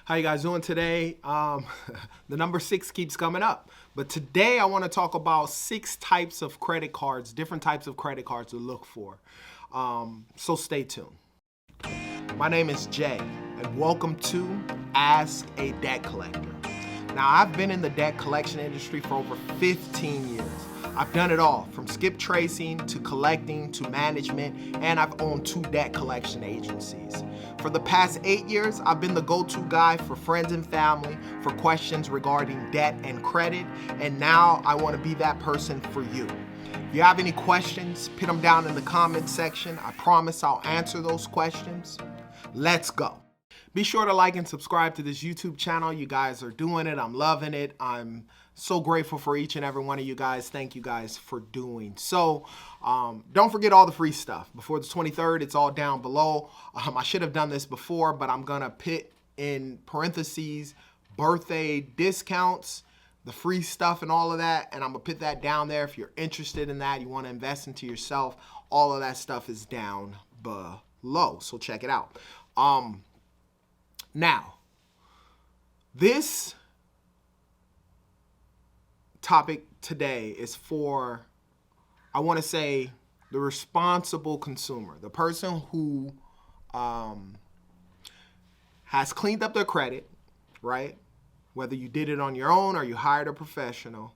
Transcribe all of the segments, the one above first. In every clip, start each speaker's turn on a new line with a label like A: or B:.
A: How you guys doing today? The number 6 keeps coming up. But today I want to talk about 6 types of credit cards, different types of credit cards to look for. So stay tuned. My name is Jay, and welcome to Ask a Debt Collector. Now, I've been in the debt collection industry for over 15 years. I've done it all, from skip tracing to collecting to management, and I've owned 2 debt collection agencies. For the past 8 years, I've been the go-to guy for friends and family for questions regarding debt and credit, and now I want to be that person for you. If you have any questions, put them down in the comment section. I promise I'll answer those questions. Let's go. Be sure to like and subscribe to this YouTube channel. You guys are doing it. I'm loving it. I'm so grateful for each and every one of you guys. Thank you guys for doing so. Don't forget all the free stuff. Before the 23rd, it's all down below. I should have done this before, but I'm going to put in parentheses birthday discounts, the free stuff and all of that. And I'm going to put that down there. If you're interested in that, you want to invest into yourself, all of that stuff is down below. So check it out. Now, this topic today is for, I want to say, the responsible consumer, the person who has cleaned up their credit, right? Whether you did it on your own or you hired a professional,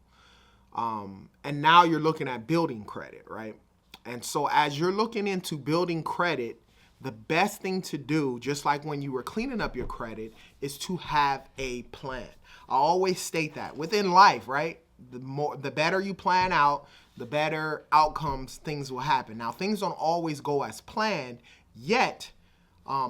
A: and now you're looking at building credit, right? And so as you're looking into building credit, the best thing to do, just like when you were cleaning up your credit, is to have a plan. I always state that within life, right? The better you plan out, the better outcomes things will happen. Now, things don't always go as planned, yet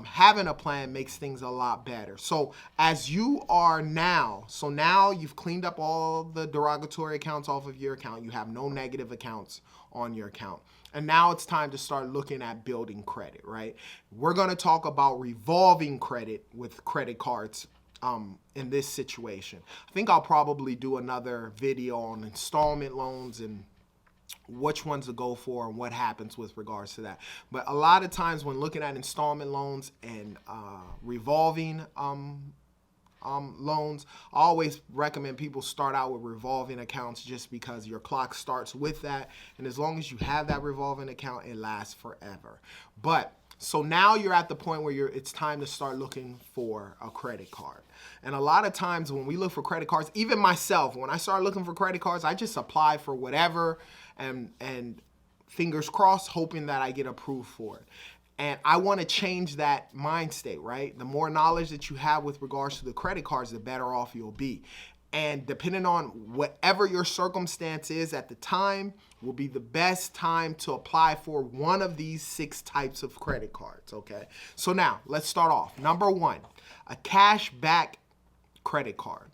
A: having a plan makes things a lot better. So as you are now, now you've cleaned up all the derogatory accounts off of your account. You have no negative accounts on your account. And now it's time to start looking at building credit, right? We're going to talk about revolving credit with credit cards in this situation. I think I'll probably do another video on installment loans and which ones to go for and what happens with regards to that. But a lot of times when looking at installment loans and revolving loans, I always recommend people start out with revolving accounts just because your clock starts with that. And as long as you have that revolving account, it lasts forever. But so now you're at the point where it's time to start looking for a credit card. And a lot of times when we look for credit cards, even myself, when I start looking for credit cards, I just apply for whatever and fingers crossed, hoping that I get approved for it. And I want to change that mind state, right? The more knowledge that you have with regards to the credit cards, the better off you'll be. And depending on whatever your circumstance is at the time, will be the best time to apply for one of these 6 types of credit cards, okay? So now, let's start off. Number 1, a cash back credit card,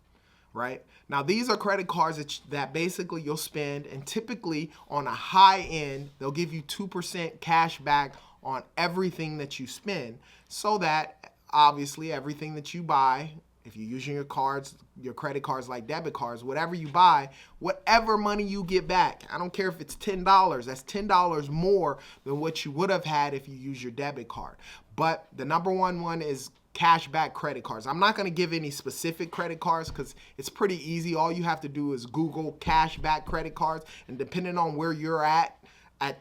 A: right? Now, these are credit cards that basically you'll spend, and typically on a high end, they'll give you 2% cash back on everything that you spend, so that obviously everything that you buy, if you're using your cards, your credit cards like debit cards, whatever you buy, whatever money you get back, I don't care if it's $10, that's $10 more than what you would have had if you use your debit card. But the number one is cash back credit cards. I'm not going to give any specific credit cards because it's pretty easy. All you have to do is Google cash back credit cards, and depending on where you're at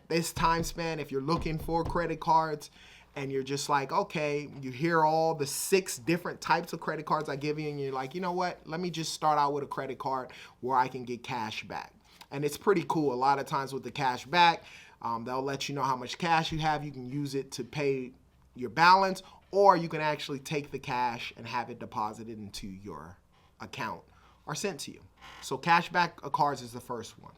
A: this time span, if you're looking for credit cards and you're just like, okay, you hear all the 6 different types of credit cards I give you, and you're like, you know what, let me just start out with a credit card where I can get cash back. And it's pretty cool. A lot of times with the cash back, they'll let you know how much cash you have. You can use it to pay your balance, or you can actually take the cash and have it deposited into your account or sent to you. So cash back cards is the first one.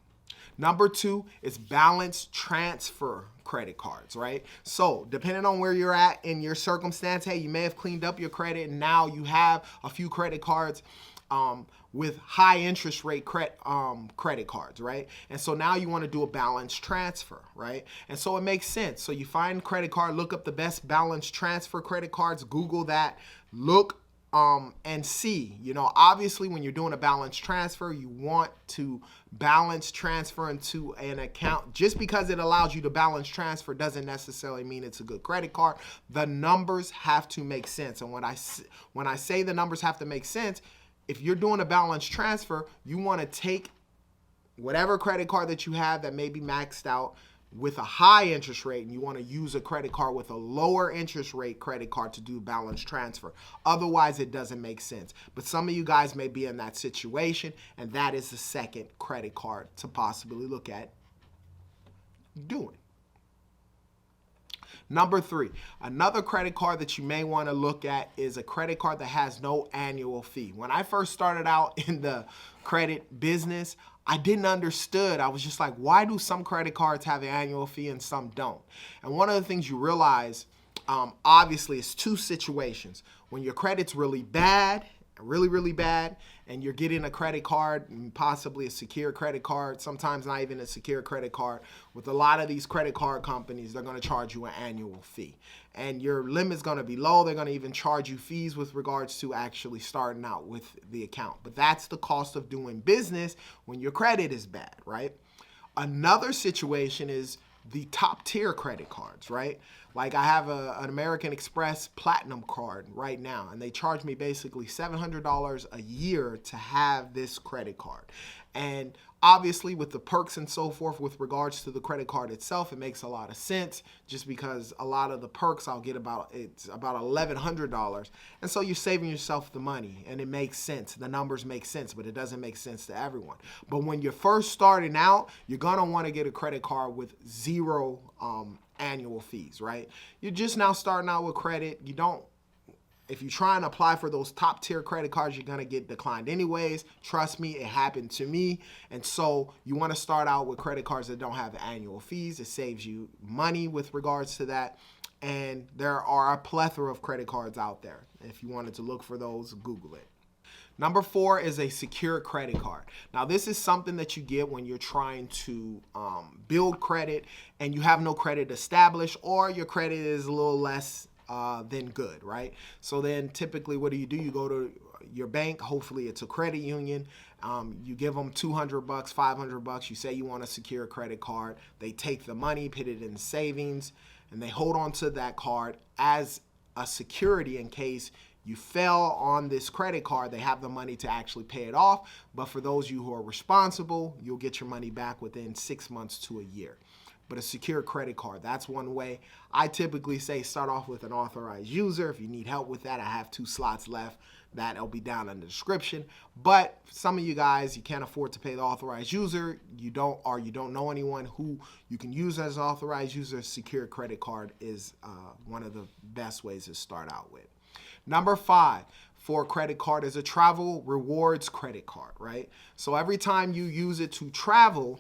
A: Number 2 is balance transfer credit cards, right? So depending on where you're at in your circumstance, hey, you may have cleaned up your credit and now you have a few credit cards with high interest rate credit cards, right? And so now you want to do a balance transfer, right? And so it makes sense. So you find credit card, look up the best balance transfer credit cards, Google that, look and see, obviously when you're doing a balance transfer, you want to balance transfer into an account. Just because it allows you to balance transfer doesn't necessarily mean it's a good credit card. The numbers have to make sense. And when I say the numbers have to make sense, if you're doing a balance transfer, you want to take whatever credit card that you have that may be maxed out with a high interest rate, and you want to use a credit card with a lower interest rate credit card to do balance transfer. Otherwise, it doesn't make sense. But some of you guys may be in that situation, and that is the second credit card to possibly look at doing. Number 3, another credit card that you may want to look at is a credit card that has no annual fee. When I first started out in the credit business, I didn't understood. I was just like, why do some credit cards have an annual fee and some don't? And one of the things you realize, obviously, is 2 situations. When your credit's really bad, really bad, and you're getting a credit card, and possibly a secure credit card, sometimes not even a secure credit card. With a lot of these credit card companies, they're going to charge you an annual fee. And your limit's going to be low. They're going to even charge you fees with regards to actually starting out with the account. But that's the cost of doing business when your credit is bad, right? Another situation is the top tier credit cards, right? Like I have an American Express Platinum card right now, and they charge me basically $700 a year to have this credit card. And obviously with the perks and so forth with regards to the credit card itself, it makes a lot of sense just because a lot of the perks I'll get about $1,100. And so you're saving yourself the money, and it makes sense. The numbers make sense, but it doesn't make sense to everyone. But when you're first starting out, you're going to want to get a credit card with 0 annual fees, right? You're just now starting out with credit. If you try and apply for those top tier credit cards, you're going to get declined anyways. Trust me, it happened to me. And so you want to start out with credit cards that don't have annual fees. It saves you money with regards to that. And there are a plethora of credit cards out there. If you wanted to look for those, Google it. Number 4 is a secure credit card. Now, this is something that you get when you're trying to build credit and you have no credit established, or your credit is a little less than good, right? So then typically what do? You go to your bank. Hopefully it's a credit union. You give them $200, $500. You say you want a secure credit card. They take the money, put it in savings, and they hold on to that card as a security in case you fail on this credit card. They have the money to actually pay it off. But for those of you who are responsible, you'll get your money back within 6 months to a year. But a secure credit card, that's one way. I typically say start off with an authorized user. If you need help with that, I have 2 slots left. That'll be down in the description. But some of you guys, you can't afford to pay the authorized user. You don't know anyone who you can use as an authorized user. Secure credit card is one of the best ways to start out with. Number 5 for a credit card is a travel rewards credit card, right? So every time you use it to travel,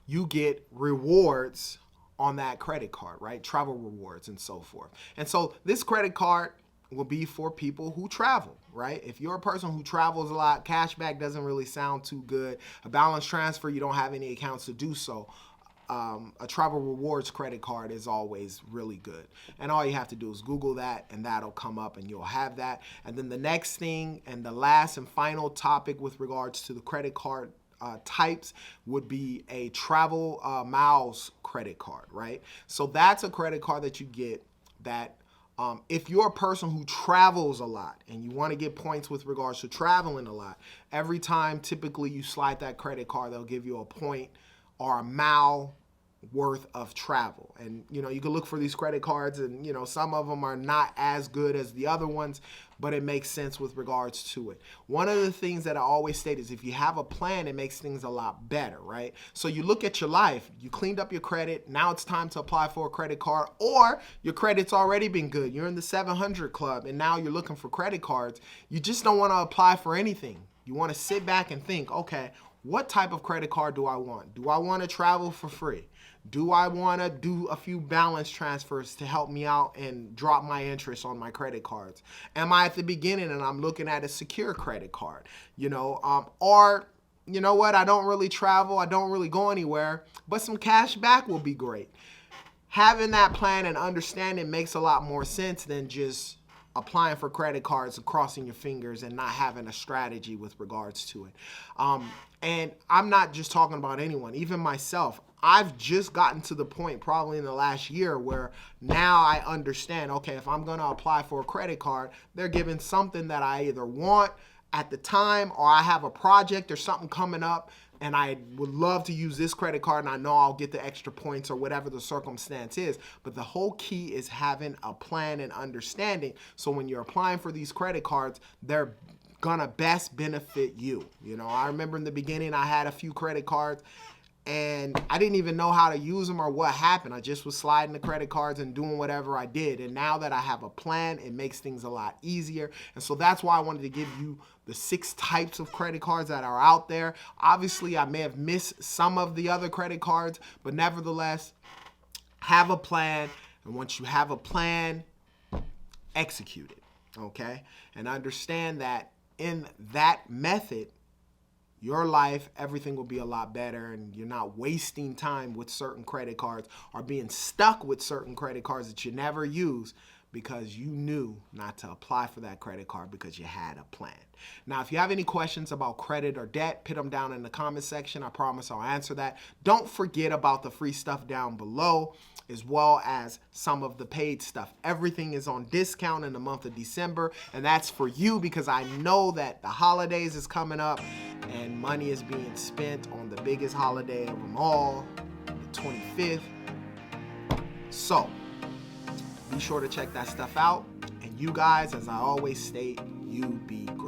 A: you get rewards on that credit card, right? Travel rewards and so forth. And so this credit card will be for people who travel, right? If you're a person who travels a lot, cashback doesn't really sound too good. A balance transfer, you don't have any accounts to do so. A travel rewards credit card is always really good. And all you have to do is Google that, and that'll come up and you'll have that. And then the next thing, and the last and final topic with regards to the credit card types, would be a travel miles credit card, right? So that's a credit card that you get that if you're a person who travels a lot and you want to get points with regards to traveling a lot, every time typically you slide that credit card, they'll give you a point or a mile worth of travel. And you can look for these credit cards, and some of them are not as good as the other ones, but it makes sense with regards to it. One of the things that I always state is if you have a plan, it makes things a lot better, right? So you look at your life, you cleaned up your credit, now it's time to apply for a credit card, or your credit's already been good. You're in the 700 club and now you're looking for credit cards. You just don't want to apply for anything. You want to sit back and think, okay, what type of credit card do I want? Do I want to travel for free? Do I want to do a few balance transfers to help me out and drop my interest on my credit cards? Am I at the beginning and I'm looking at a secure credit card? Or you know what? I don't really travel. I don't really go anywhere, but some cash back will be great. Having that plan and understanding makes a lot more sense than just applying for credit cards and crossing your fingers and not having a strategy with regards to it. And I'm not just talking about anyone, even myself. I've just gotten to the point probably in the last year where now I understand, okay, if I'm going to apply for a credit card, they're giving something that I either want at the time, or I have a project or something coming up and I would love to use this credit card and I know I'll get the extra points or whatever the circumstance is. But the whole key is having a plan and understanding. So when you're applying for these credit cards, they're gonna best benefit you. You know, I remember in the beginning I had a few credit cards and I didn't even know how to use them or what happened. I just was sliding the credit cards and doing whatever I did. And now that I have a plan, it makes things a lot easier. And so that's why I wanted to give you the 6 types of credit cards that are out there. Obviously, I may have missed some of the other credit cards, but nevertheless, have a plan. And once you have a plan, execute it, okay? And understand that in that method, your life, everything will be a lot better, and you're not wasting time with certain credit cards or being stuck with certain credit cards that you never use because you knew not to apply for that credit card because you had a plan. Now, if you have any questions about credit or debt, put them down in the comment section. I promise I'll answer that. Don't forget about the free stuff down below, as well as some of the paid stuff. Everything is on discount in the month of December, and that's for you because I know that the holidays is coming up and money is being spent on the biggest holiday of them all, the 25th. So be sure to check that stuff out. And you guys, as I always state, you be great.